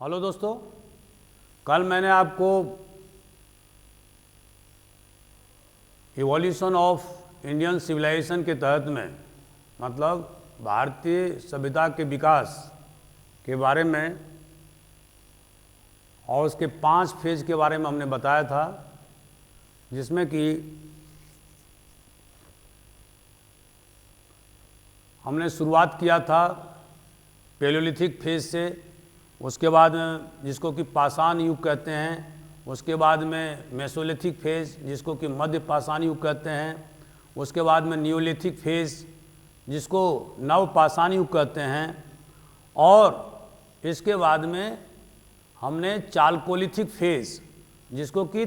Hello दोस्तों, कल मैंने आपको इवोल्यूशन ऑफ इंडियन सिविलाइजेशन के तहत में मतलब भारतीय सभ्यता के विकास के बारे में और उसके 5 फेज के बारे में हमने बताया था, जिसमें कि हमने शुरुआत किया था पैलियोलिथिक फेज से, उसके बाद जिसको कि पाषाण युग कहते हैं, उसके बाद में मेसोलिथिक फेज जिसको कि मध्य पाषाण युग कहते हैं, उसके बाद में नियोलिथिक फेज जिसको नव पाषाण युग कहते हैं, और इसके बाद में हमने चालकोलिथिक फेज जिसको कि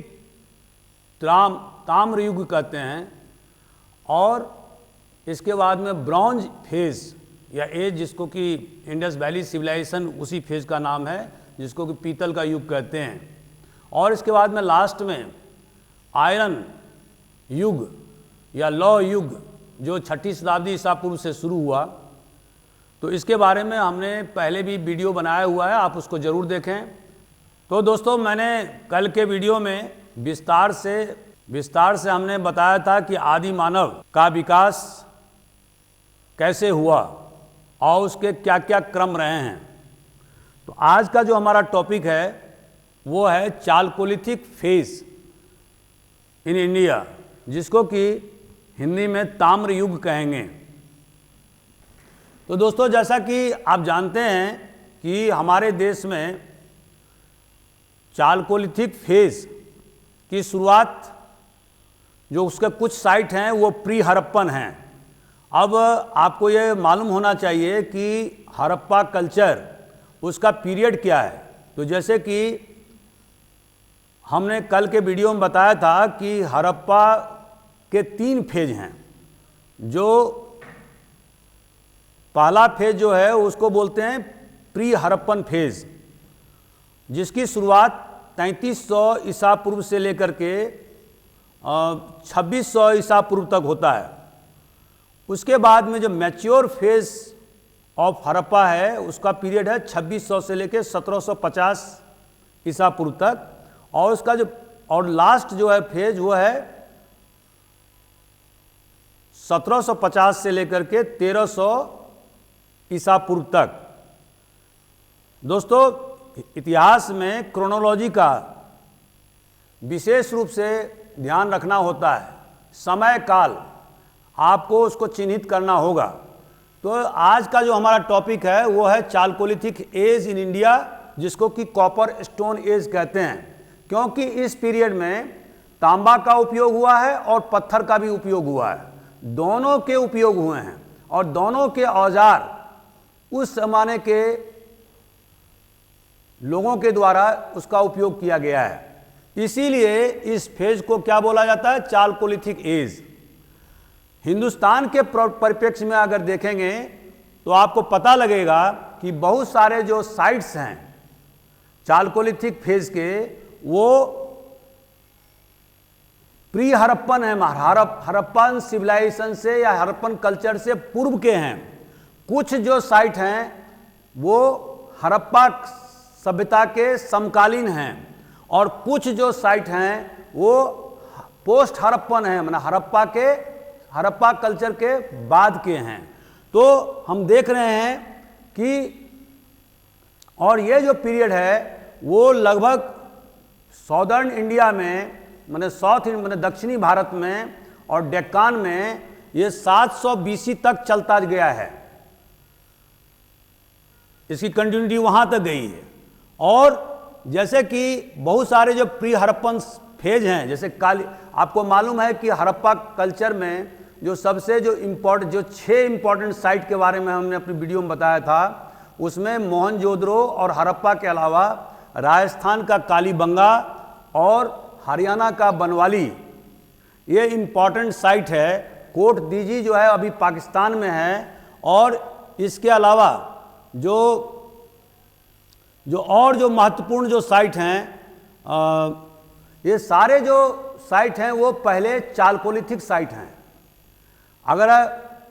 ताम्र युग कहते हैं, और इसके बाद में ब्रॉन्ज फेज या एज जिसको कि इंडस वैली सिविलाइजेशन उसी फेज का नाम है, जिसको कि पीतल का युग कहते हैं, और इसके बाद में लास्ट में आयरन युग या लौह युग जो 6ठी शताब्दी ईसा पूर्व से शुरू हुआ। तो इसके बारे में हमने पहले भी वीडियो बनाया हुआ है, आप उसको ज़रूर देखें। तो दोस्तों, मैंने कल के वीडियो में विस्तार से हमने बताया था कि आदि मानव का विकास कैसे हुआ और उसके क्या क्या क्रम रहे हैं। तो आज का जो हमारा टॉपिक है वो है चालकोलिथिक फेज इन इंडिया, जिसको कि हिंदी में ताम्र युग कहेंगे। तो दोस्तों, जैसा कि आप जानते हैं कि हमारे देश में चालकोलिथिक फेज की शुरुआत जो उसके कुछ साइट हैं वो प्री हड़प्पन हैं। अब आपको ये मालूम होना चाहिए कि हड़प्पा कल्चर उसका पीरियड क्या है। तो जैसे कि हमने कल के वीडियो में बताया था कि हड़प्पा के 3 फेज हैं। जो पहला फेज जो है उसको बोलते हैं प्री हड़प्पन फेज, जिसकी शुरुआत 3300 ईसा पूर्व से लेकर के 2600 ईसा पूर्व तक होता है। उसके बाद में जो मैच्योर फेज ऑफ हड़प्पा है उसका पीरियड है 2600 से लेकर 1750 ईसा पूर्व तक, और उसका जो और लास्ट जो है फेज वो है 1750 से लेकर के 1300 ईसा पूर्व तक। दोस्तों, इतिहास में क्रोनोलॉजी का विशेष रूप से ध्यान रखना होता है, समय काल आपको उसको चिन्हित करना होगा। तो आज का जो हमारा टॉपिक है वो है चालकोलिथिक एज इन इंडिया, जिसको कि कॉपर स्टोन एज कहते हैं, क्योंकि इस पीरियड में तांबा का उपयोग हुआ है और पत्थर का भी उपयोग हुआ है। दोनों के उपयोग हुए हैं और दोनों के औजार उस जमाने के लोगों के द्वारा उसका उपयोग किया गया है। इसीलिए इस फेज को क्या बोला जाता है? Chalcolithic as. हिंदुस्तान के परिप्रेक्ष्य में अगर देखेंगे तो आपको पता लगेगा कि बहुत सारे जो साइट्स हैं चालकोलिथिक फेज के वो प्री हड़प्पन है, हड़प्पन सिविलाइजेशन से या हड़प्पन कल्चर से पूर्व के हैं। कुछ जो साइट हैं वो हड़प्पा सभ्यता के समकालीन हैं, और कुछ जो साइट हैं वो पोस्ट हड़प्पन है, मतलब हड़प्पा कल्चर के बाद के हैं। तो हम देख रहे हैं कि और ये जो पीरियड है वो लगभग सॉदर्न इंडिया में मैंने दक्षिणी भारत में और डेक्कान में ये 700 BC तक चलता गया है। इसकी कंटिन्यूटी वहां तक गई है। और जैसे कि बहुत सारे जो प्री हड़प्पन फेज हैं, जैसे आपको मालूम है कि हड़प्पा कल्चर में जो सबसे जो 6 इंपॉर्टेंट साइट के बारे में हमने अपनी वीडियो में बताया था, उसमें मोहनजोदड़ो और हड़प्पा के अलावा राजस्थान का कालीबंगा और हरियाणा का बनवाली ये इंपॉर्टेंट साइट है। कोट दीजी जो है अभी पाकिस्तान में है, और इसके अलावा जो महत्वपूर्ण जो साइट हैं, ये सारे जो साइट हैं वो पहले चालकोलिथिक साइट हैं। अगर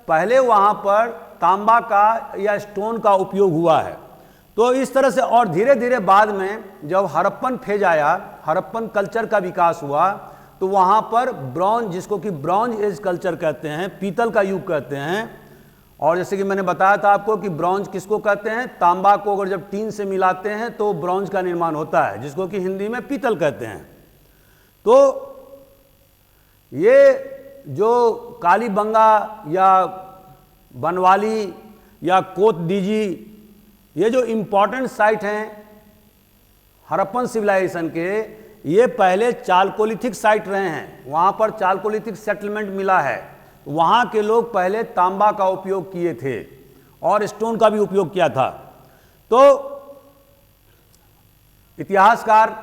पहले वहाँ पर तांबा का या स्टोन का उपयोग हुआ है, तो इस तरह से, और धीरे धीरे बाद में जब हड़प्पन फेज आया, हड़प्पन कल्चर का विकास हुआ, तो वहाँ पर ब्रॉन्ज, जिसको कि ब्रॉन्ज एज कल्चर कहते हैं, पीतल का युग कहते हैं। और जैसे कि मैंने बताया था आपको कि ब्रॉन्ज किसको कहते हैं, तांबा को अगर जब टीन से मिलाते हैं तो ब्रॉन्ज का निर्माण होता है, जिसको कि हिंदी में पीतल कहते हैं। तो ये जो कालीबंगा या बनवाली या कोतडीजी, ये जो इम्पॉर्टेंट साइट हैं हड़प्पन सिविलाइजेशन के, ये पहले चालकोलिथिक साइट रहे हैं। वहाँ पर चालकोलिथिक सेटलमेंट मिला है। वहाँ के लोग पहले तांबा का उपयोग किए थे और स्टोन का भी उपयोग किया था। तो इतिहासकार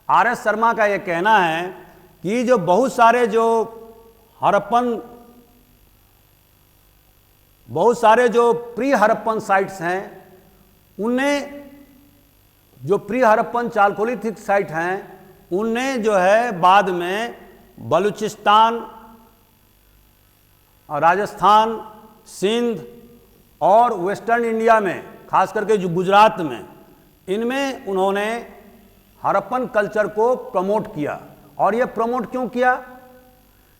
आर.एस. शर्मा का ये कहना है कि जो बहुत सारे जो प्री हड़प्पन साइट्स हैं, उनने जो प्री हड़प्पन चालकोलिथिक साइट हैं, उनने जो है बाद में बलूचिस्तान, राजस्थान, सिंध और वेस्टर्न इंडिया में, खास करके जो गुजरात में, इनमें उन्होंने हड़प्पन कल्चर को प्रमोट किया। और ये प्रमोट क्यों किया?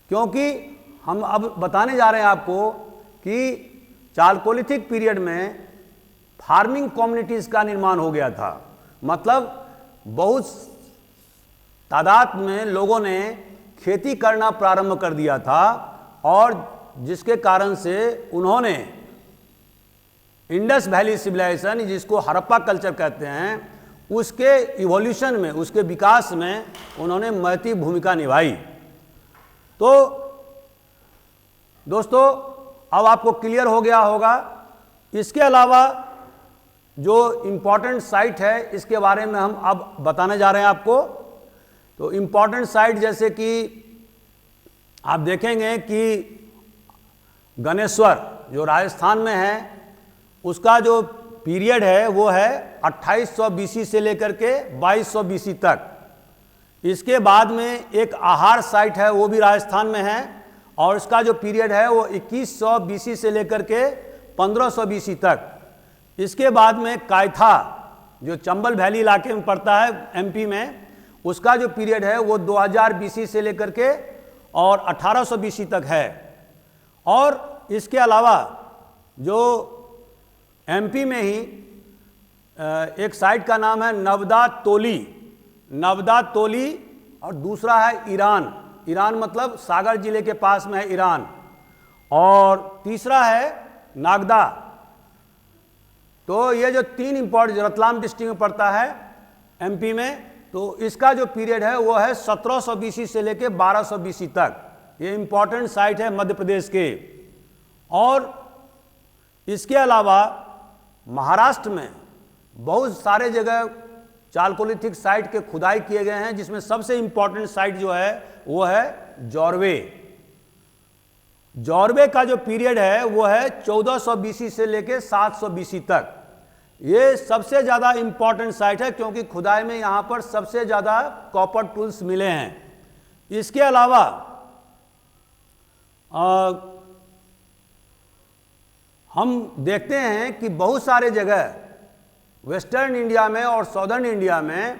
क्योंकि हम अब बताने जा रहे हैं आपको कि चालकोलिथिक पीरियड में फार्मिंग कम्युनिटीज़ का निर्माण हो गया था। मतलब बहुत तादाद में लोगों ने खेती करना प्रारंभ कर दिया था, और जिसके कारण से उन्होंने इंडस वैली सिविलाइजेशन, जिसको हड़प्पा कल्चर कहते हैं, उसके इवोल्यूशन में, उसके विकास में उन्होंने महती भूमिका निभाई। तो दोस्तों, अब आपको क्लियर हो गया होगा। इसके अलावा जो इम्पॉर्टेंट साइट है, इसके बारे में हम अब बताने जा रहे हैं आपको। तो इम्पॉर्टेंट साइट जैसे कि आप देखेंगे कि गणेश्वर जो राजस्थान में है, उसका जो पीरियड है वो है 2800 BC से लेकर के 2200 BC तक। इसके बाद में एक आहार साइट है, वो भी राजस्थान में है, और इसका जो पीरियड है वो 2100 BC से लेकर के 1500 BC तक। इसके बाद में कायथा, जो चंबल वैली इलाके में पड़ता है MP में, उसका जो पीरियड है वो 2000 BC से लेकर के और 1800 BC तक है। और इसके अलावा जो MP में ही एक साइट का नाम है नवदा तोली, और दूसरा है ईरान मतलब सागर जिले के पास में है ईरान, और तीसरा है नागदा। तो ये जो तीन इंपॉर्टेंट, रतलाम डिस्ट्रिक्ट में पड़ता है MP में, तो इसका जो पीरियड है वो है 1700 BC से लेके 1200 BC तक। ये इंपॉर्टेंट साइट है मध्य प्रदेश के। और इसके अलावा महाराष्ट्र में बहुत सारे जगह चालकोलिथिक साइट के खुदाई किए गए हैं, जिसमें सबसे इंपॉर्टेंट साइट जो है वो है जॉर्वे का जो पीरियड है वो है 1400 BC से लेके 700 BC तक। ये सबसे ज़्यादा इंपॉर्टेंट साइट है, क्योंकि खुदाई में यहाँ पर सबसे ज़्यादा कॉपर टूल्स मिले हैं। इसके अलावा हम देखते हैं कि बहुत सारे जगह वेस्टर्न इंडिया में और साउदर्न इंडिया में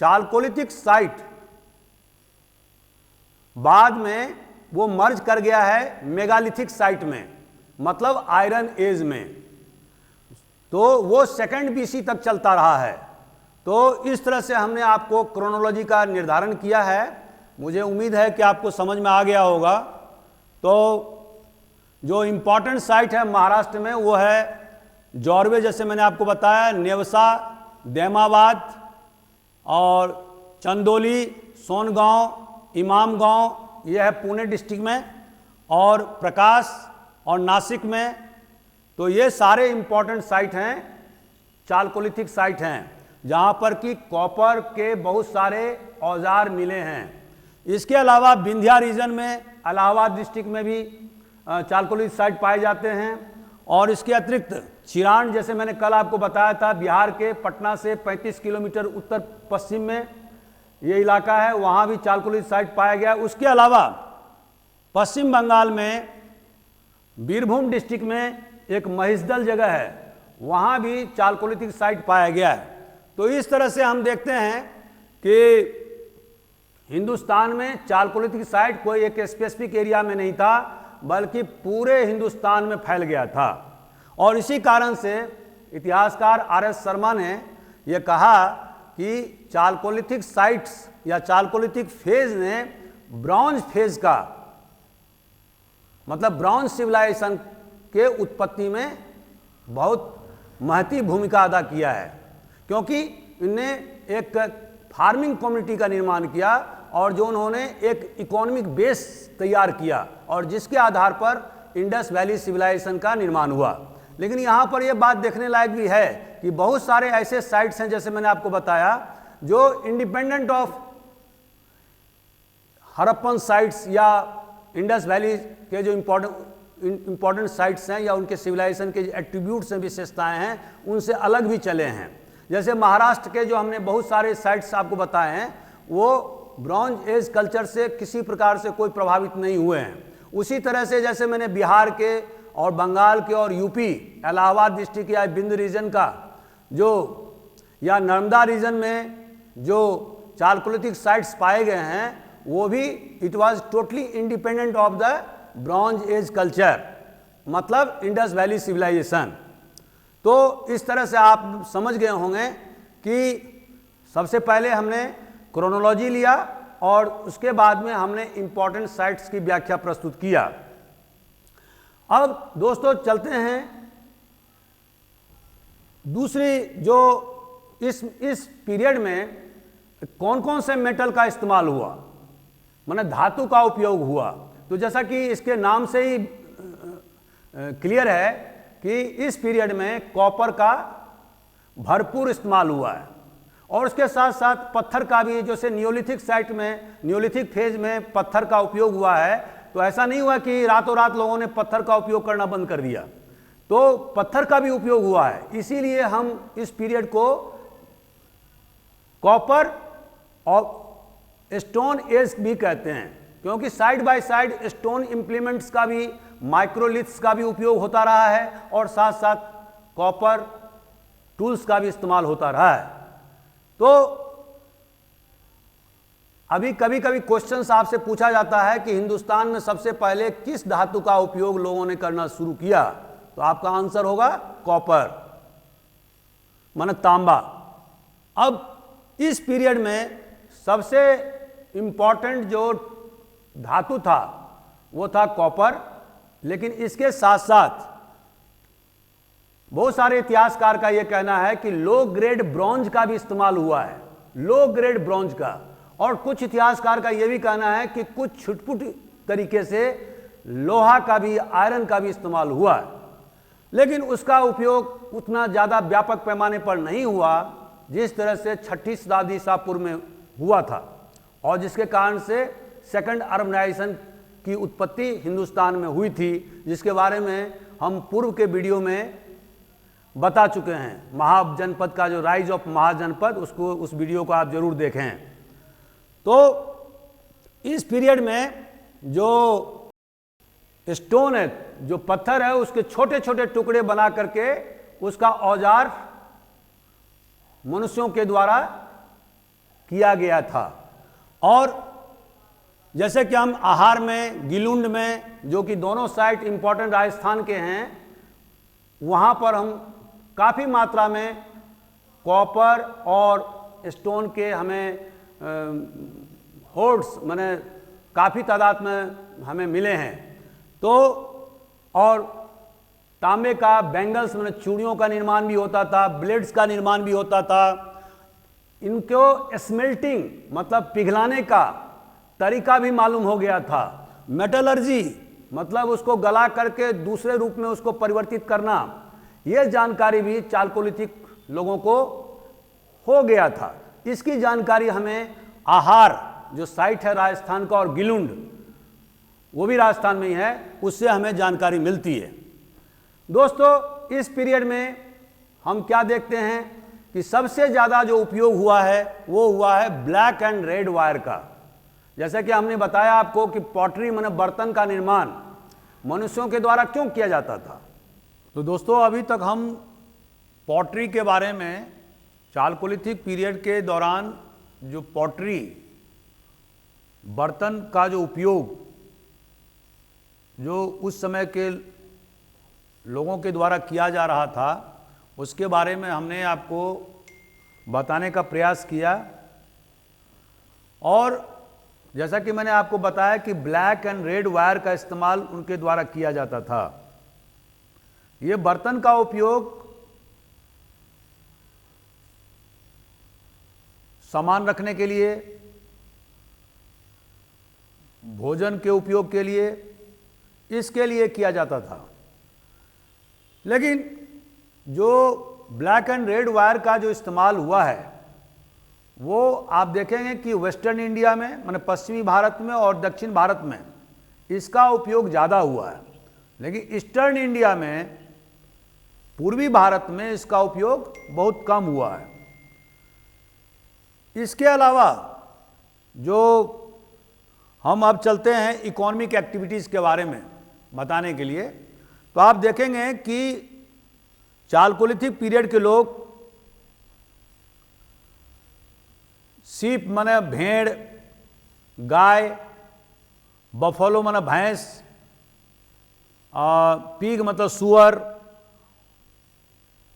चालकोलिथिक साइट बाद में वो मर्ज कर गया है मेगालिथिक साइट में, मतलब आयरन एज में। तो वो 2nd BC तक चलता रहा है। तो इस तरह से हमने आपको क्रोनोलॉजी का निर्धारण किया है। मुझे उम्मीद है कि आपको समझ में आ गया होगा। तो जो इम्पॉर्टेंट साइट है महाराष्ट्र में वो है जॉर्वे, जैसे मैंने आपको बताया, नेवसा, दैमाबाद और चंदोली, सोनगांव, इमामगांव, यह है पुणे डिस्ट्रिक्ट में, और प्रकाश और नासिक में। तो ये सारे इम्पॉर्टेंट साइट हैं, चालकोलिथिक साइट हैं, जहाँ पर कि कॉपर के बहुत सारे औजार मिले हैं। इसके अलावा विंध्या रीजन में, इलाहाबाद डिस्ट्रिक्ट में भी चालकोलिथिक साइट पाए जाते हैं। और इसके अतिरिक्त चिरान, जैसे मैंने कल आपको बताया था, बिहार के पटना से 35 किलोमीटर उत्तर पश्चिम में ये इलाका है, वहाँ भी चालकोलिथिक साइट पाया गया। उसके अलावा पश्चिम बंगाल में बीरभूम डिस्ट्रिक्ट में एक महिषदल जगह है, वहाँ भी चालकोलिथिक साइट पाया गया है। तो इस तरह से हम देखते हैं कि हिंदुस्तान में चालकोलिथिक साइट कोई एक स्पेसिफिक एरिया में नहीं था, बल्कि पूरे हिंदुस्तान में फैल गया था। और इसी कारण से इतिहासकार आर.एस. शर्मा ने यह कहा कि चालकोलिथिक साइट्स या चालकोलिथिक फेज ने ब्रॉन्ज फेज का मतलब ब्रॉन्ज सिविलाइजेशन के उत्पत्ति में बहुत महती भूमिका अदा किया है, क्योंकि इनने एक फार्मिंग कम्युनिटी का निर्माण किया और जो उन्होंने एक इकोनॉमिक बेस तैयार किया और जिसके आधार पर इंडस वैली सिविलाइजेशन का निर्माण हुआ। लेकिन यहाँ पर यह बात देखने लायक भी है कि बहुत सारे ऐसे साइट्स हैं, जैसे मैंने आपको बताया, जो इंडिपेंडेंट ऑफ हड़प्पन साइट्स या इंडस वैली के जो इम्पोर्टेंट साइट्स हैं या उनके सिविलाइजेशन के एट्रीब्यूट्स हैं, विशेषताएं हैं, उनसे अलग भी चले हैं। जैसे महाराष्ट्र के जो हमने बहुत सारे साइट्स आपको बताए हैं, वो ब्रॉन्ज एज कल्चर से किसी प्रकार से कोई प्रभावित नहीं हुए हैं। उसी तरह से जैसे मैंने बिहार के और बंगाल के और यूपी इलाहाबाद डिस्ट्रिक्ट या बिंद रीजन का जो या नर्मदा रीजन में जो चालकोलिथिक साइट्स पाए गए हैं, वो भी it was totally independent of the bronze age culture, मतलब इंडस वैली सिविलाइजेशन। तो इस तरह से आप समझ गए होंगे कि सबसे पहले हमने क्रोनोलॉजी लिया और उसके बाद में हमने इंपॉर्टेंट साइट्स की व्याख्या प्रस्तुत किया। अब दोस्तों चलते हैं दूसरी, जो इस पीरियड में कौन कौन से मेटल का इस्तेमाल हुआ, माने धातु का उपयोग हुआ। तो जैसा कि इसके नाम से ही क्लियर है कि इस पीरियड में कॉपर का भरपूर इस्तेमाल हुआ है और उसके साथ साथ पत्थर का भी, जैसे नियोलिथिक साइट में, नियोलिथिक फेज में पत्थर का उपयोग हुआ है। तो ऐसा नहीं हुआ कि रातों रात लोगों ने पत्थर का उपयोग करना बंद कर दिया, तो पत्थर का भी उपयोग हुआ है। इसीलिए हम इस पीरियड को कॉपर और स्टोन एज भी कहते हैं, क्योंकि side by side stone implements का भी, माइक्रोलिथ्स का भी उपयोग होता रहा है और साथ साथ कॉपर टूल्स का भी इस्तेमाल होता रहा है। तो अभी कभी कभी क्वेश्चंस आपसे पूछा जाता है कि हिंदुस्तान में सबसे पहले किस धातु का उपयोग लोगों ने करना शुरू किया, तो आपका आंसर होगा कॉपर, माने तांबा। अब इस पीरियड में सबसे इंपॉर्टेंट जो धातु था वो था कॉपर, लेकिन इसके साथ साथ बहुत सारे इतिहासकार का यह कहना है कि लो ग्रेड ब्रॉन्ज का भी इस्तेमाल हुआ है, लो ग्रेड ब्रॉन्ज का। और कुछ इतिहासकार का यह भी कहना है कि कुछ छुटपुट तरीके से लोहा का भी, आयरन का भी इस्तेमाल हुआ है, लेकिन उसका उपयोग उतना ज़्यादा व्यापक पैमाने पर नहीं हुआ जिस तरह से 6ठी शताब्दी ईसा पूर्व में हुआ था, और जिसके कारण से सेकंड अर्बनाइजेशन की उत्पत्ति हिंदुस्तान में हुई थी, जिसके बारे में हम पूर्व के वीडियो में बता चुके हैं। महाजनपद का जो राइज ऑफ महाजनपद, उसको, उस वीडियो को आप जरूर देखें। तो इस पीरियड में जो स्टोन है, जो पत्थर है, उसके छोटे छोटे टुकड़े बना करके उसका औजार मनुष्यों के द्वारा किया गया था। और जैसे कि हम आहार में, गिलुंड में, जो कि दोनों साइट इंपॉर्टेंट राजस्थान के हैं, वहाँ पर हम काफ़ी मात्रा में कॉपर और स्टोन के हमें होर्ड्स, माने काफ़ी तादाद में हमें मिले हैं। तो और तांबे का बैंगल्स, माने चूड़ियों का निर्माण भी होता था, ब्लेड्स का निर्माण भी होता था। इनको स्मेल्टिंग मतलब पिघलाने का तरीका भी मालूम हो गया था। मेटलर्जी मतलब उसको गला करके दूसरे रूप में उसको परिवर्तित करना, यह जानकारी भी चालकोलिथिक लोगों को हो गया था। इसकी जानकारी हमें आहार जो साइट है राजस्थान का, और गिलुंड वो भी राजस्थान में ही है, उससे हमें जानकारी मिलती है। दोस्तों इस पीरियड में हम क्या देखते हैं कि सबसे ज़्यादा जो उपयोग हुआ है वो हुआ है ब्लैक एंड रेड वायर का। जैसा कि हमने बताया आपको कि पॉटरी माने बर्तन का निर्माण मनुष्यों के द्वारा क्यों किया जाता था। तो दोस्तों अभी तक हम पॉटरी के बारे में, चालकोलिथिक पीरियड के दौरान जो पॉटरी बर्तन का जो उपयोग जो उस समय के लोगों के द्वारा किया जा रहा था, उसके बारे में हमने आपको बताने का प्रयास किया। और जैसा कि मैंने आपको बताया कि ब्लैक एंड रेड वायर का इस्तेमाल उनके द्वारा किया जाता था। ये बर्तन का उपयोग सामान रखने के लिए, भोजन के उपयोग के लिए, इसके लिए किया जाता था। लेकिन जो ब्लैक एंड रेड वायर का जो इस्तेमाल हुआ है वो आप देखेंगे कि वेस्टर्न इंडिया में, माने पश्चिमी भारत में और दक्षिण भारत में इसका उपयोग ज़्यादा हुआ है, लेकिन ईस्टर्न इंडिया में, पूर्वी भारत में इसका उपयोग बहुत कम हुआ है। इसके अलावा जो हम अब चलते हैं इकोनॉमिक एक्टिविटीज़ के बारे में बताने के लिए, तो आप देखेंगे कि चालकोलिथिक पीरियड के लोग सीप माने भेड़, गाय, बफलो माने भैंस, पीग मतलब सुअर,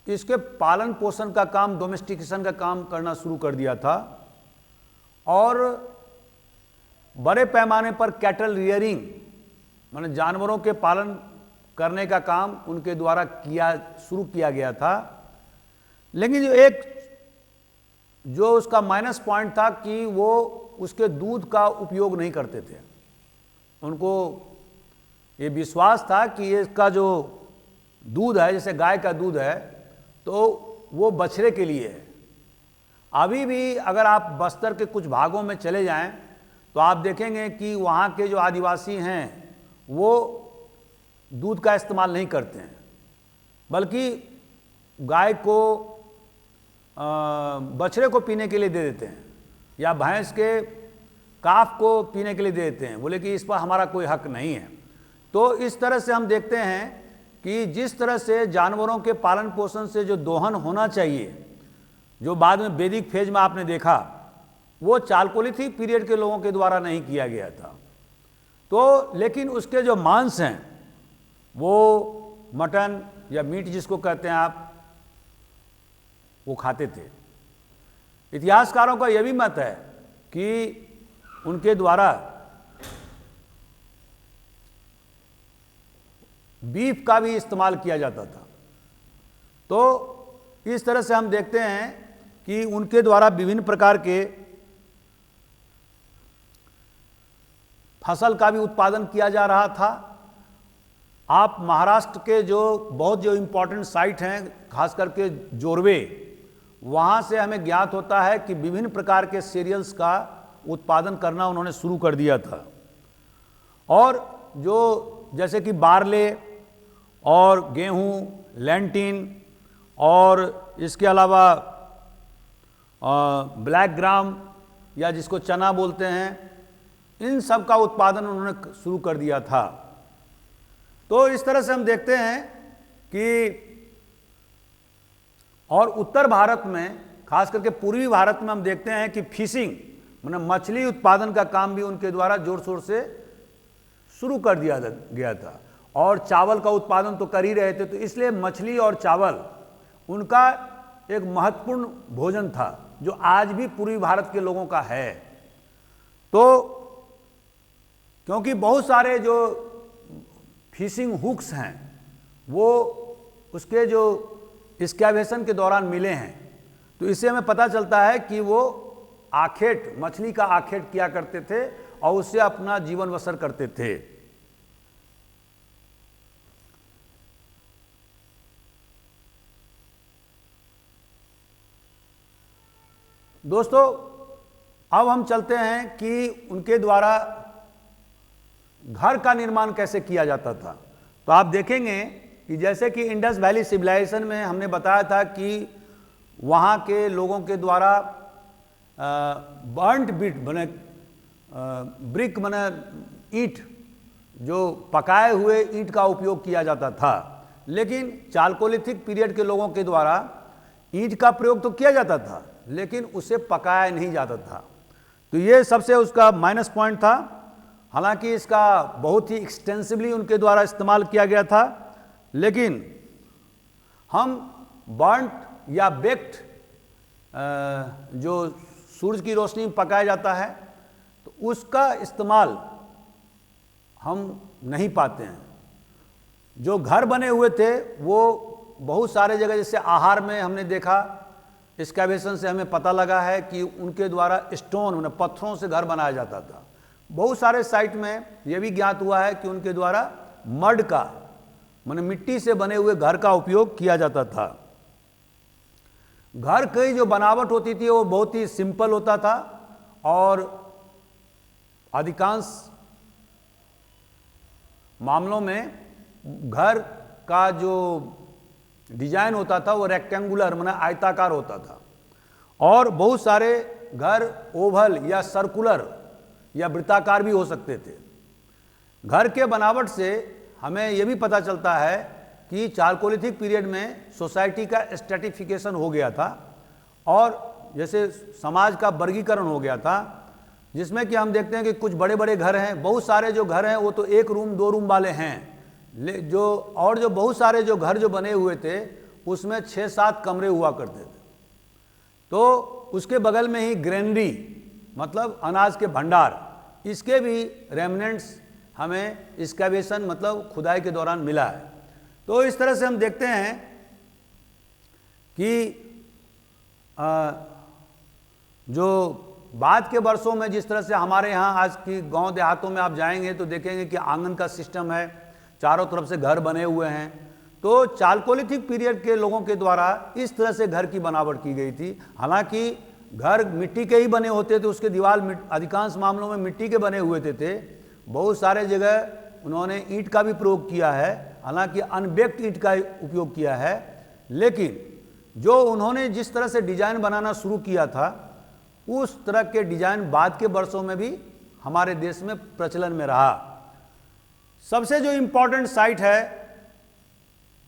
इसके पालन पोषण का काम, डोमेस्टिकेशन का काम करना शुरू कर दिया था। और बड़े पैमाने पर कैटल रियरिंग माने जानवरों के पालन करने का काम उनके द्वारा शुरू किया गया था। लेकिन जो उसका माइनस पॉइंट था कि वो उसके दूध का उपयोग नहीं करते थे। उनको ये विश्वास था कि इसका जो दूध है, जैसे गाय का दूध है, तो वो बछड़े के लिए है। अभी भी अगर आप बस्तर के कुछ भागों में चले जाएं तो आप देखेंगे कि वहाँ के जो आदिवासी हैं वो दूध का इस्तेमाल नहीं करते हैं, बल्कि गाय को बछड़े को पीने के लिए दे देते हैं या भैंस के काफ को पीने के लिए दे देते हैं, बोले कि इस पर हमारा कोई हक नहीं है। तो इस तरह से हम देखते हैं कि जिस तरह से जानवरों के पालन पोषण से जो दोहन होना चाहिए, जो बाद में वैदिक फेज में आपने देखा, वो चालकोलिथिक पीरियड के लोगों के द्वारा नहीं किया गया था। तो लेकिन उसके जो मांस हैं, वो मटन या मीट जिसको कहते हैं आप, वो खाते थे। इतिहासकारों का यह भी मत है कि उनके द्वारा बीफ का भी इस्तेमाल किया जाता था। तो इस तरह से हम देखते हैं कि उनके द्वारा विभिन्न प्रकार के फसल का भी उत्पादन किया जा रहा था। आप महाराष्ट्र के जो इम्पोर्टेंट साइट हैं, खास करके जोरवे, वहाँ से हमें ज्ञात होता है कि विभिन्न प्रकार के सीरियल्स का उत्पादन करना उन्होंने शुरू कर दिया था। और जो जैसे कि बार्ले और गेहूँ, लैंटिन और इसके अलावा ब्लैक ग्राम या जिसको चना बोलते हैं, इन सब का उत्पादन उन्होंने शुरू कर दिया था। तो इस तरह से हम देखते हैं कि और उत्तर भारत में, खास करके पूर्वी भारत में, हम देखते हैं कि फिशिंग मतलब मछली उत्पादन का काम भी उनके द्वारा जोर शोर से शुरू कर दिया गया था। और चावल का उत्पादन तो कर ही रहे थे, तो इसलिए मछली और चावल उनका एक महत्वपूर्ण भोजन था, जो आज भी पूर्वी भारत के लोगों का है। तो क्योंकि बहुत सारे जो फिशिंग हुक्स हैं वो उसके जो एक्सकैवेशन के दौरान मिले हैं, तो इससे हमें पता चलता है कि वो आखेट, मछली का आखेट किया करते थे और उससे अपना जीवन बसर करते थे। दोस्तों, अब हम चलते हैं कि उनके द्वारा घर का निर्माण कैसे किया जाता था। तो आप देखेंगे कि जैसे कि इंडस वैली सिविलाइजेशन में हमने बताया था कि वहाँ के लोगों के द्वारा बर्न्ट बिट बने ब्रिक बने ईंट, जो पकाए हुए ईंट का उपयोग किया जाता था। लेकिन चालकोलिथिक पीरियड के लोगों के द्वारा ईंट का प्रयोग तो किया जाता था, लेकिन उसे पकाया नहीं जाता था। तो ये सबसे उसका माइनस पॉइंट था। हालांकि इसका बहुत ही एक्सटेंसिवली उनके द्वारा इस्तेमाल किया गया था, लेकिन हम बर्न्ट या बेक्ड जो सूरज की रोशनी में पकाया जाता है, तो उसका इस्तेमाल हम नहीं पाते हैं। जो घर बने हुए थे वो बहुत सारे जगह, जैसे आहार में हमने देखा, एक्सकैवेशन से हमें पता लगा है कि उनके द्वारा स्टोन मतलब पत्थरों से घर बनाया जाता था। बहुत सारे साइट में यह भी ज्ञात हुआ है कि उनके द्वारा मड का माने मिट्टी से बने हुए घर का उपयोग किया जाता था। घर की जो बनावट होती थी वो बहुत ही सिंपल होता था, और अधिकांश मामलों में घर का जो डिजाइन होता था वो रेक्टेंगुलर माने आयताकार होता था, और बहुत सारे घर ओवल या सर्कुलर या वृत्ताकार भी हो सकते थे। घर के बनावट से हमें यह भी पता चलता है कि चालकोलिथिक पीरियड में सोसाइटी का स्ट्रेटिफिकेशन हो गया था, और जैसे समाज का वर्गीकरण हो गया था, जिसमें कि हम देखते हैं कि कुछ बड़े बड़े घर हैं, बहुत सारे जो घर हैं वो तो 1 रूम 2 रूम वाले हैं, जो बहुत सारे जो घर जो बने हुए थे उसमें 6-7 कमरे हुआ करते थे। तो उसके बगल में ही ग्रेनरी मतलब अनाज के भंडार, इसके भी रेमनेंट्स हमें एक्सकैवेशन मतलब खुदाई के दौरान मिला है। तो इस तरह से हम देखते हैं कि जो बाद के वर्षों में जिस तरह से हमारे यहाँ आज की गांव देहातों में आप जाएंगे तो देखेंगे कि आंगन का सिस्टम है, चारों तरफ से घर बने हुए हैं। तो चालकोलिथिक पीरियड के लोगों के द्वारा इस तरह से घर की बनावट की गई थी। हालांकि घर मिट्टी के ही बने होते थे, उसके दीवार अधिकांश मामलों में मिट्टी के बने हुए थे। बहुत सारे जगह उन्होंने ईंट का भी प्रयोग किया है, हालांकि अनबेक्ड ईंट का उपयोग किया है, लेकिन जो उन्होंने जिस तरह से डिजाइन बनाना शुरू किया था उस तरह के डिजाइन बाद के वर्षों में भी हमारे देश में प्रचलन में रहा। सबसे जो इम्पोर्टेंट साइट है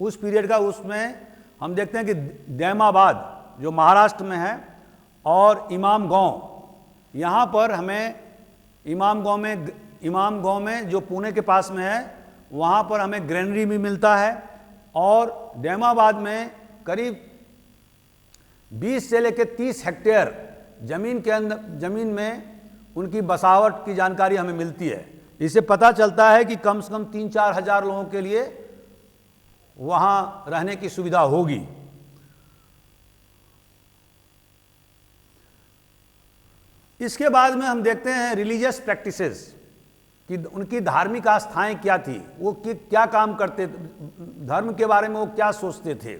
उस पीरियड का, उसमें हम देखते हैं कि दैमाबाद जो महाराष्ट्र में है और इमाम गांव, यहाँ पर हमें इमाम गांव में जो पुणे के पास में है वहाँ पर हमें ग्रेनरी भी मिलता है, और दैमाबाद में करीब 20 से लेकर 30 हेक्टेयर जमीन में उनकी बसावट की जानकारी हमें मिलती है। इससे पता चलता है कि कम से कम 3-4 हजार लोगों के लिए वहाँ रहने की सुविधा होगी। इसके बाद में हम देखते हैं रिलीजियस प्रैक्टिसेस कि उनकी धार्मिक आस्थाएं क्या थी, वो क्या काम करते, धर्म के बारे में वो क्या सोचते थे।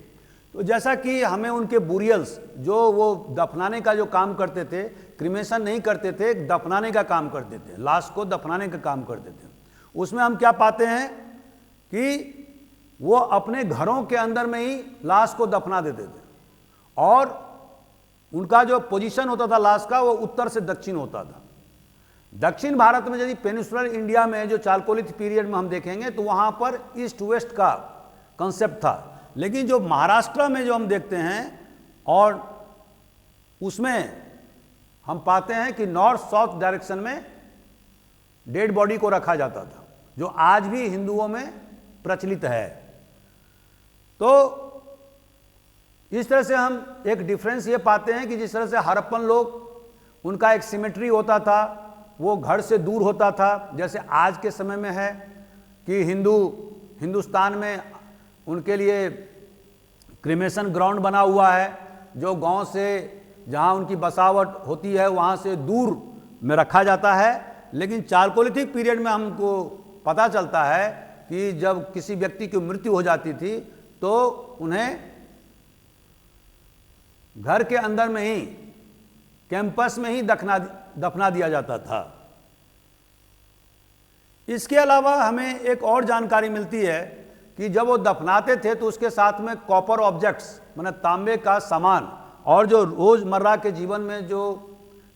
तो जैसा कि हमें उनके बुरियल्स जो वो दफनाने का जो काम करते थे, क्रिमेशन नहीं करते थे, दफनाने का काम करते थे, लाश को दफनाने का काम करते थे। उसमें हम क्या पाते हैं कि वो अपने घरों के अंदर में ही लाश को दफना देते थे, और उनका जो पोजीशन होता था लाश का वो उत्तर से दक्षिण होता था। दक्षिण भारत में यदि पेनिनसुलर इंडिया में जो चालकोलिथिक पीरियड में हम देखेंगे तो वहाँ पर ईस्ट वेस्ट का कंसेप्ट था, लेकिन जो महाराष्ट्र में जो हम देखते हैं और उसमें हम पाते हैं कि नॉर्थ साउथ डायरेक्शन में डेड बॉडी को रखा जाता था, जो आज भी हिंदुओं में प्रचलित है। तो इस तरह से हम एक डिफरेंस ये पाते हैं कि जिस तरह से हड़प्पन लोग उनका एक सिमेट्री होता था, वो घर से दूर होता था, जैसे आज के समय में है कि हिंदुस्तान में उनके लिए क्रिमेशन ग्राउंड बना हुआ है, जो गांव से जहां उनकी बसावट होती है वहां से दूर में रखा जाता है। लेकिन चालकोलिथिक पीरियड में हमको पता चलता है कि जब किसी व्यक्ति की मृत्यु हो जाती थी तो उन्हें घर के अंदर में ही कैंपस में ही दफना दिया जाता था। इसके अलावा हमें एक और जानकारी मिलती है कि जब वो दफनाते थे तो उसके साथ में कॉपर ऑब्जेक्ट्स माने तांबे का सामान और जो रोजमर्रा के जीवन में जो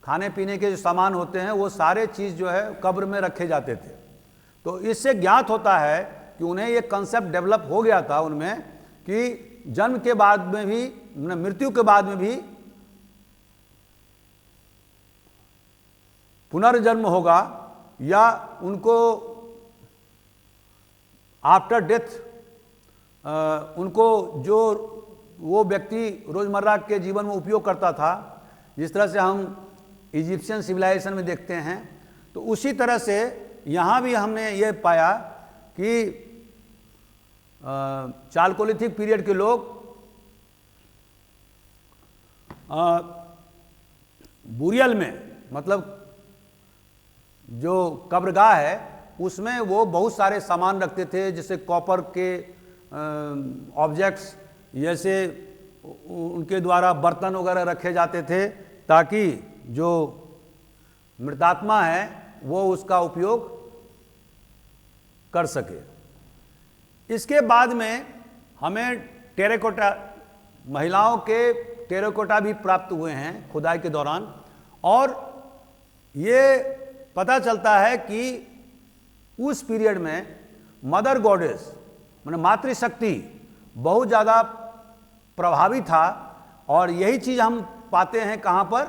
खाने पीने के जो सामान होते हैं वो सारे चीज़ जो है कब्र में रखे जाते थे। तो इससे ज्ञात होता है कि उन्हें ये कंसेप्ट डेवलप हो गया था उनमें कि जन्म के बाद में भी, मृत्यु के बाद में भी पुनर्जन्म होगा, या उनको आफ्टर डेथ उनको जो वो व्यक्ति रोजमर्रा के जीवन में उपयोग करता था, जिस तरह से हम इजिप्शियन सिविलाइजेशन में देखते हैं, तो उसी तरह से यहाँ भी हमने ये पाया कि चालकोलिथिक पीरियड के लोग बुरियल में, मतलब जो कब्रगाह है उसमें वो बहुत सारे सामान रखते थे, जैसे कॉपर के ऑब्जेक्ट्स, जैसे उनके द्वारा बर्तन वगैरह रखे जाते थे ताकि जो मृतात्मा है वो उसका उपयोग कर सके। इसके बाद में हमें टेराकोटा, महिलाओं के टेराकोटा भी प्राप्त हुए हैं खुदाई के दौरान, और ये पता चलता है कि उस पीरियड में मदर गॉडेस माने मातृशक्ति बहुत ज़्यादा प्रभावी था, और यही चीज़ हम पाते हैं कहाँ पर,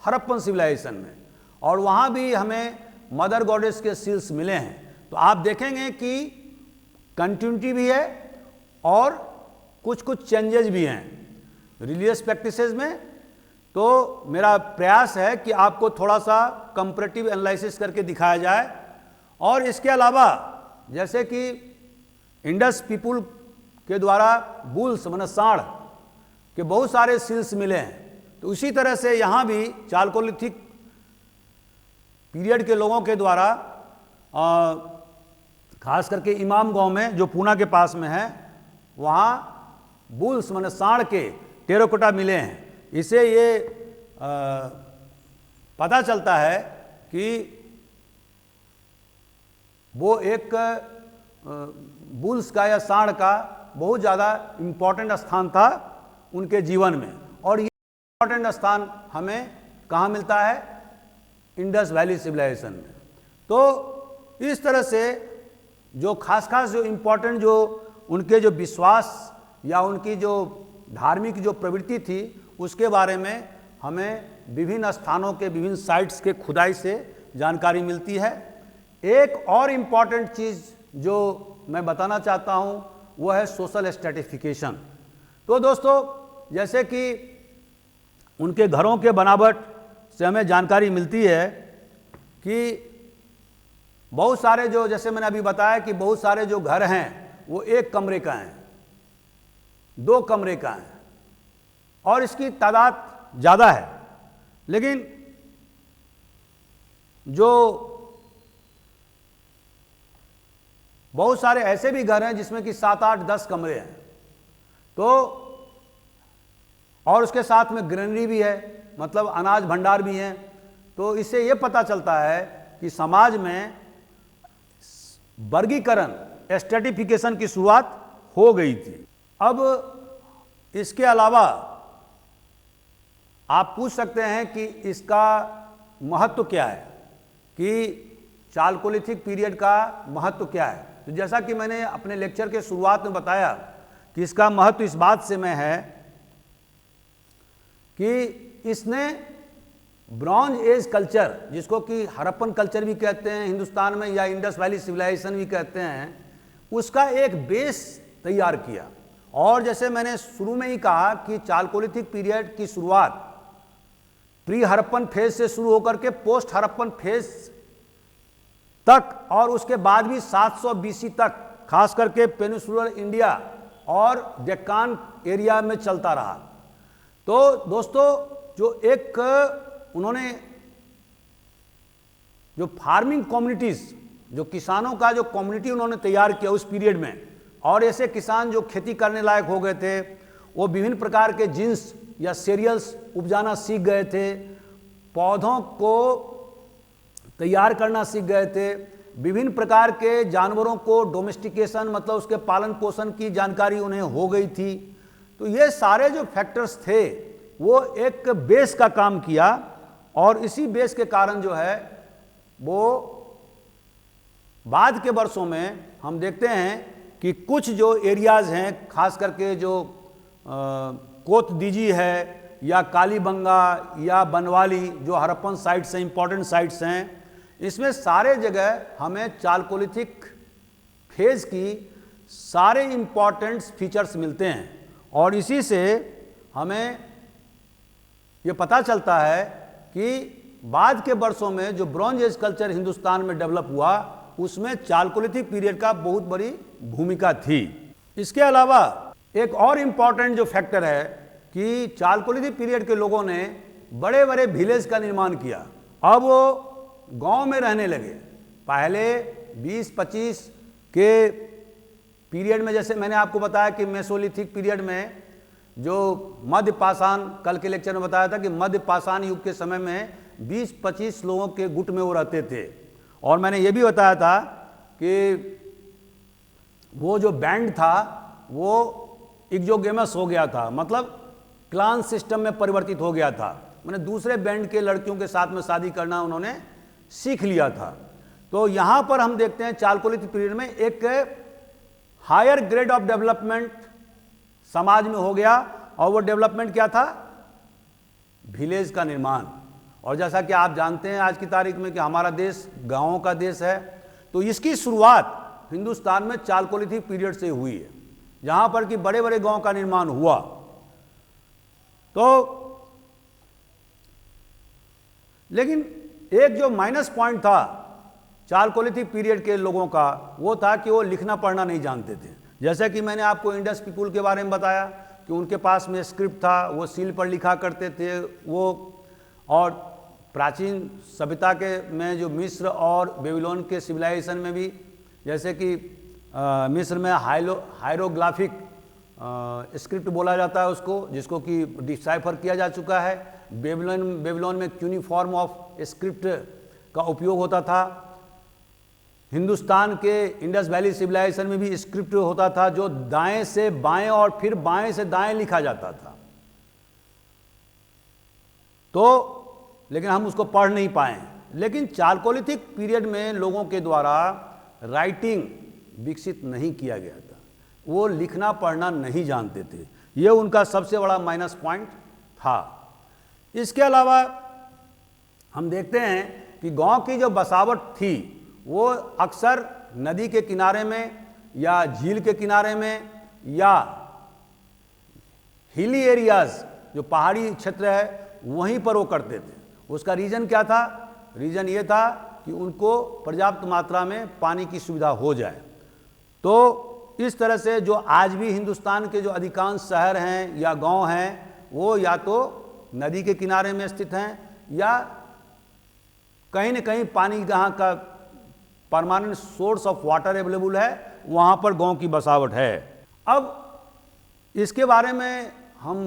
हड़प्पन सिविलाइजेशन में, और वहाँ भी हमें मदर गॉडेस के सील्स मिले हैं। तो आप देखेंगे कि कंटिन्यूटी भी है और कुछ कुछ चेंजेस भी हैं रिलीजियस प्रैक्टिसेस में। तो मेरा प्रयास है कि आपको थोड़ा सा कंपैरेटिव एनालिसिस करके दिखाया जाए, और इसके अलावा जैसे कि इंडस पीपुल के द्वारा बुल्स माने सांड के बहुत सारे सील्स मिले हैं, तो उसी तरह से यहाँ भी चालकोलिथिक पीरियड के लोगों के द्वारा खास करके इमाम गांव में जो पूना के पास में है, वहाँ बुल्स माने सांड के टेराकोटा मिले हैं। इससे ये पता चलता है कि वो एक बुल्स का या सांड का बहुत ज़्यादा इम्पोर्टेंट स्थान था उनके जीवन में, और ये इम्पोर्टेंट स्थान हमें कहाँ मिलता है, इंडस वैली सिविलाइजेशन में। तो इस तरह से जो खास जो इम्पोर्टेंट जो उनके जो विश्वास या उनकी जो धार्मिक जो प्रवृत्ति थी उसके बारे में हमें विभिन्न स्थानों के विभिन्न साइट्स के खुदाई से जानकारी मिलती है। एक और इम्पॉर्टेंट चीज़ जो मैं बताना चाहता हूँ वो है सोशल स्ट्रैटिफिकेशन। तो दोस्तों जैसे कि उनके घरों के बनावट से हमें जानकारी मिलती है कि बहुत सारे जो, जैसे मैंने अभी बताया कि बहुत सारे जो घर हैं वो एक कमरे का हैं, दो कमरे का हैं, और इसकी तादाद ज़्यादा है। लेकिन जो बहुत सारे ऐसे भी घर हैं जिसमें कि 7, 8, 10 कमरे हैं, तो और उसके साथ में ग्रेनरी भी है, मतलब अनाज भंडार भी हैं। तो इससे ये पता चलता है कि समाज में वर्गीकरण, स्ट्रैटिफिकेशन की शुरुआत हो गई थी। अब इसके अलावा आप पूछ सकते हैं कि इसका महत्व क्या है, कि चालकोलिथिक पीरियड का महत्व क्या है। तो जैसा कि मैंने अपने लेक्चर के शुरुआत में बताया कि इसका महत्व इस बात से में है कि इसने ब्रॉन्ज एज कल्चर, जिसको कि हड़प्पन कल्चर भी कहते हैं हिंदुस्तान में, या इंडस वैली सिविलाइजेशन भी कहते हैं, उसका एक बेस तैयार किया। और जैसे मैंने शुरू में ही कहा कि चालकोलिथिक पीरियड की शुरुआत प्री हड़प्पन फेज से शुरू होकर के पोस्ट हड़प्पन फेज तक, और उसके बाद भी 700 BC तक खास करके पेनिनसुलर इंडिया और डेक्कान एरिया में चलता रहा। तो दोस्तों जो एक उन्होंने जो फार्मिंग कम्युनिटीज, जो किसानों का जो कम्युनिटी उन्होंने तैयार किया उस पीरियड में, और ऐसे किसान जो खेती करने लायक हो गए थे, वो विभिन्न प्रकार के जीन्स या सीरियल्स उपजाना सीख गए थे, पौधों को तैयार करना सीख गए थे, विभिन्न प्रकार के जानवरों को डोमेस्टिकेशन मतलब उसके पालन पोषण की जानकारी उन्हें हो गई थी। तो ये सारे जो फैक्टर्स थे वो एक बेस का काम किया, और इसी बेस के कारण जो है वो बाद के वर्षों में हम देखते हैं कि कुछ जो एरियाज़ हैं, खास करके जो कोतदीजी है या कालीबंगा या बनवाली, जो हड़प्पन साइट्स हैं, इंपॉर्टेंट साइट्स हैं, इसमें सारे जगह हमें चालकोलिथिक फेज की सारे इंपॉर्टेंट फीचर्स मिलते हैं। और इसी से हमें ये पता चलता है कि बाद के वर्षों में जो ब्रॉन्ज एज कल्चर हिंदुस्तान में डेवलप हुआ, उसमें चालकोलिथिक पीरियड का बहुत बड़ी भूमिका थी। इसके अलावा एक और इम्पॉर्टेंट जो फैक्टर है कि चालकोलिथिक पीरियड के लोगों ने बड़े बड़े विलेज का निर्माण किया। अब वो गांव में रहने लगे। पहले 20-25 के पीरियड में, जैसे मैंने आपको बताया कि मेसोलिथिक पीरियड में जो मध्य पाषाण, कल के लेक्चर में बताया था कि मध्य पाषाण युग के समय में 20-25 लोगों के गुट में वो रहते थे। और मैंने ये भी बताया था कि वो जो बैंड था वो एक्सोगेमस हो गया था, मतलब क्लान सिस्टम में परिवर्तित हो गया था। मैंने दूसरे बैंड के लड़कियों के साथ में शादी करना उन्होंने सीख लिया था। तो यहाँ पर हम देखते हैं चालकोलिथिक पीरियड में एक हायर ग्रेड ऑफ डेवलपमेंट समाज में हो गया। और वो डेवलपमेंट क्या था? विलेज का निर्माण। और जैसा कि आप जानते हैं आज की तारीख में कि हमारा देश गांवों का देश है, तो इसकी शुरुआत हिंदुस्तान में चालकोलिथिक पीरियड से हुई है, जहां पर कि बड़े बड़े गांव का निर्माण हुआ। तो लेकिन एक जो माइनस पॉइंट था चालकोलिथिक पीरियड के लोगों का, वो था कि वो लिखना पढ़ना नहीं जानते थे। जैसे कि मैंने आपको इंडस पीपुल के बारे में बताया कि उनके पास में स्क्रिप्ट था, वो सील पर लिखा करते थे वो। और प्राचीन सभ्यता के में जो मिस्र और बेबीलोन के सिविलाइजेशन में भी, जैसे कि मिस्र में हायरोग्राफिक स्क्रिप्ट बोला जाता है उसको, जिसको कि डिसाइफर किया जा चुका है। बेबीलोन में क्यूनिफॉर्म ऑफ स्क्रिप्ट का उपयोग होता था। हिंदुस्तान के इंडस वैली सिविलाइजेशन में भी स्क्रिप्ट होता था, जो दाएं से बाएं और फिर बाएं से दाएं लिखा जाता था। तो लेकिन हम उसको पढ़ नहीं पाए। लेकिन चालकोलिथिक पीरियड में लोगों के द्वारा राइटिंग विकसित नहीं किया गया था, वो लिखना पढ़ना नहीं जानते थे। ये उनका सबसे बड़ा माइनस पॉइंट था। इसके अलावा हम देखते हैं कि गांव की जो बसावट थी वो अक्सर नदी के किनारे में या झील के किनारे में या हिली एरियाज, जो पहाड़ी क्षेत्र है, वहीं पर वो करते थे। उसका रीज़न क्या था? रीज़न ये था कि उनको पर्याप्त मात्रा में पानी की सुविधा हो जाए। तो इस तरह से जो आज भी हिंदुस्तान के जो अधिकांश शहर हैं या गांव हैं, वो या तो नदी के किनारे में स्थित हैं या कहीं न कहीं पानी जहाँ का permanent source of water available है, वहाँ पर गांव की बसावट है। अब इसके बारे में हम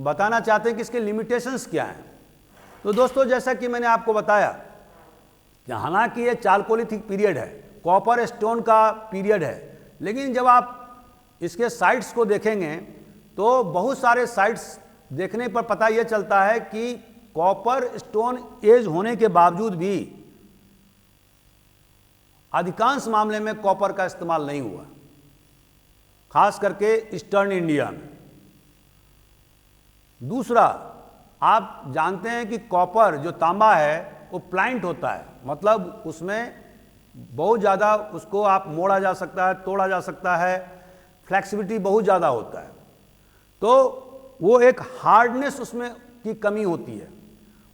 बताना चाहते हैं कि इसके लिमिटेशंस क्या हैं। तो दोस्तों, जैसा कि मैंने आपको बताया कि हालांकि ये चालकोलिथिक पीरियड है, कॉपर स्टोन का पीरियड है, लेकिन जब आप इसके साइट्स को देखेंगे तो बहुत सारे साइट्स देखने पर पता ये चलता है कि कॉपर स्टोन एज होने के बावजूद भी अधिकांश मामले में कॉपर का इस्तेमाल नहीं हुआ, खास करके ईस्टर्न इंडिया में। दूसरा, आप जानते हैं कि कॉपर जो तांबा है वो प्लाइंट होता है, मतलब उसमें बहुत ज़्यादा उसको आप मोड़ा जा सकता है, तोड़ा जा सकता है, फ्लेक्सिबिलिटी बहुत ज़्यादा होता है। तो वो एक हार्डनेस उसमें की कमी होती है।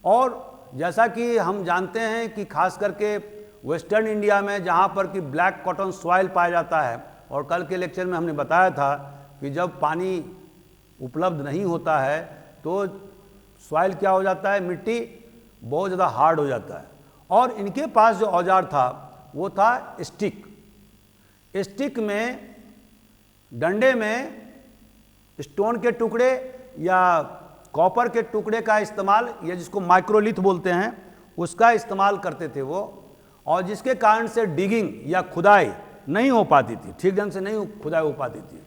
और जैसा कि हम जानते हैं कि खास करके वेस्टर्न इंडिया में जहाँ पर कि ब्लैक कॉटन सॉइल पाया जाता है, और कल के लेक्चर में हमने बताया था कि जब पानी उपलब्ध नहीं होता है तो सॉइल क्या हो जाता है, मिट्टी बहुत ज़्यादा हार्ड हो जाता है। और इनके पास जो औजार था वो था स्टिक। स्टिक में, डंडे में स्टोन के टुकड़े या कॉपर के टुकड़े का इस्तेमाल, या जिसको माइक्रोलिथ बोलते हैं, उसका इस्तेमाल करते थे वो। और जिसके कारण से डिगिंग या खुदाई नहीं हो पाती थी, ठीक ढंग से नहीं खुदाई हो पाती थी,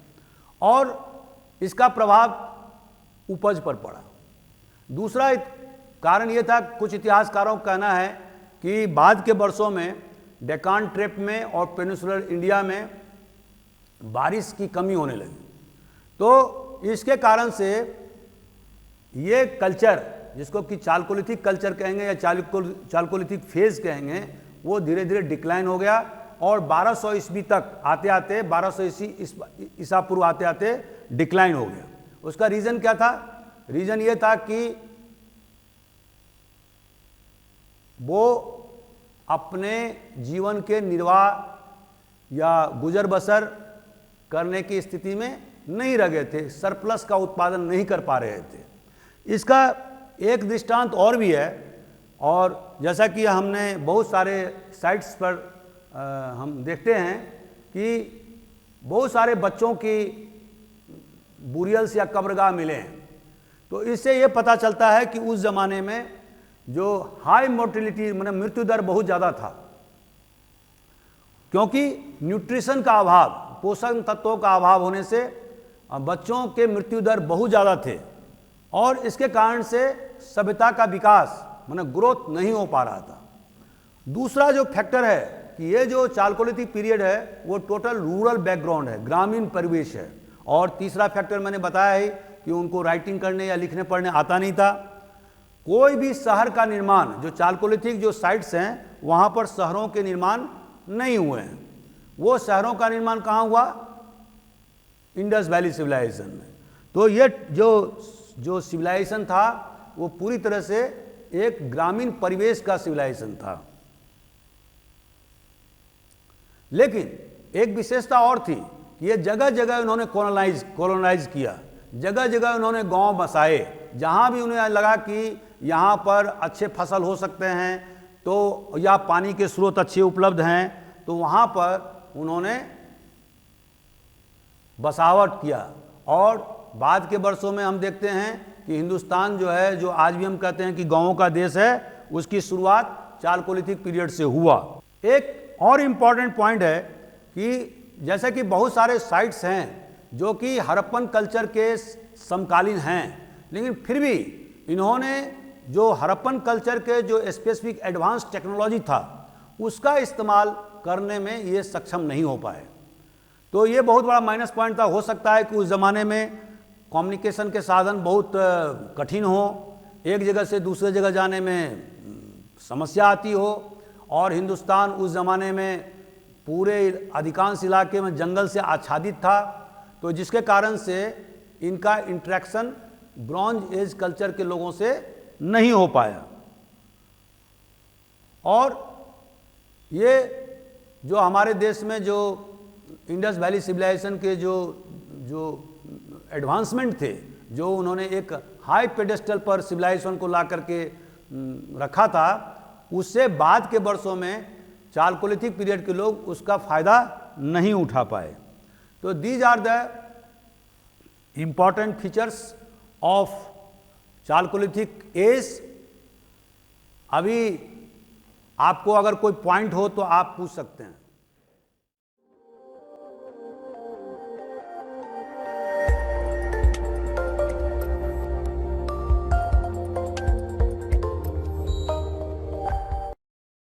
और इसका प्रभाव उपज पर पड़ा। दूसरा कारण ये था, कुछ इतिहासकारों का कहना है कि बाद के वर्षों में डेकान ट्रेप में और पेनिनसुलर इंडिया में बारिश की कमी होने लगी। तो इसके कारण से ये कल्चर, जिसको कि चालकोलिथिक कल्चर कहेंगे या चालकोलिथिक फेज कहेंगे, वो धीरे धीरे डिक्लाइन हो गया और 1200 ईस्वी तक आते आते 1200 ईसा पूर्व आते आते डिक्लाइन हो गया। उसका रीजन क्या था? रीजन ये था कि वो अपने जीवन के निर्वाह या गुजर बसर करने की स्थिति में नहीं रह गए थे, सरप्लस का उत्पादन नहीं कर पा रहे थे। इसका एक दृष्टांत और भी है, और जैसा कि हमने बहुत सारे साइट्स पर हम देखते हैं कि बहुत सारे बच्चों की बुरियल्स या कब्रगाह मिले हैं। तो इससे ये पता चलता है कि उस ज़माने में जो हाई मोर्टिलिटी मतलब मृत्यु दर बहुत ज़्यादा था, क्योंकि न्यूट्रिशन का अभाव, पोषण तत्वों का अभाव होने से बच्चों के मृत्यु दर बहुत ज़्यादा थे, और इसके कारण से सभ्यता का विकास मतलब ग्रोथ नहीं हो पा रहा था। दूसरा जो फैक्टर है कि ये जो चालकोलिथिक पीरियड है वो टोटल रूरल बैकग्राउंड है, ग्रामीण परिवेश है। और तीसरा फैक्टर मैंने बताया है कि उनको राइटिंग करने या लिखने पढ़ने आता नहीं था। कोई भी शहर का निर्माण, जो चालकोलिथिक जो साइट्स हैं वहाँ पर शहरों के निर्माण नहीं हुए हैं। वो शहरों का निर्माण कहाँ हुआ? इंडस वैली सिविलाइजेशन में। तो ये जो सिविलाइजेशन था वो पूरी तरह से एक ग्रामीण परिवेश का सिविलाइजेशन था। लेकिन एक विशेषता और थी कि ये जगह जगह उन्होंने कॉलोनाइज किया, जगह जगह उन्होंने गांव बसाए। जहां भी उन्हें लगा कि यहाँ पर अच्छे फसल हो सकते हैं तो या पानी के स्रोत अच्छे उपलब्ध हैं, तो वहाँ पर उन्होंने बसावट किया। और बाद के वर्षों में हम देखते हैं कि हिंदुस्तान जो है, जो आज भी हम कहते हैं कि गांवों का देश है, उसकी शुरुआत चालकोलिथिक पीरियड से हुआ। एक और इम्पॉर्टेंट पॉइंट है कि जैसे कि बहुत सारे साइट्स हैं जो कि हड़प्पन कल्चर के समकालीन हैं, लेकिन फिर भी इन्होंने जो हड़प्पन कल्चर के जो स्पेसिफिक एडवांस टेक्नोलॉजी था उसका इस्तेमाल करने में ये सक्षम नहीं हो पाए। तो ये बहुत बड़ा माइनस पॉइंट था। हो सकता है कि उस ज़माने में कम्युनिकेशन के साधन बहुत कठिन हो, एक जगह से दूसरे जगह जाने में समस्या आती हो, और हिंदुस्तान उस ज़माने में पूरे अधिकांश इलाके में जंगल से आच्छादित था, तो जिसके कारण से इनका इंटरेक्शन ब्रॉन्ज एज कल्चर के लोगों से नहीं हो पाया। और ये जो हमारे देश में जो इंडस वैली सिविलाइजेशन के जो एडवांसमेंट थे, जो उन्होंने एक हाई पेडेस्टल पर सिविलाइजेशन को ला करके रखा था, उससे बाद के वर्षों में चालकोलिथिक पीरियड के लोग उसका फायदा नहीं उठा पाए। तो these are the important features of chalcolithic age. अभी आपको अगर कोई पॉइंट हो तो आप पूछ सकते हैं।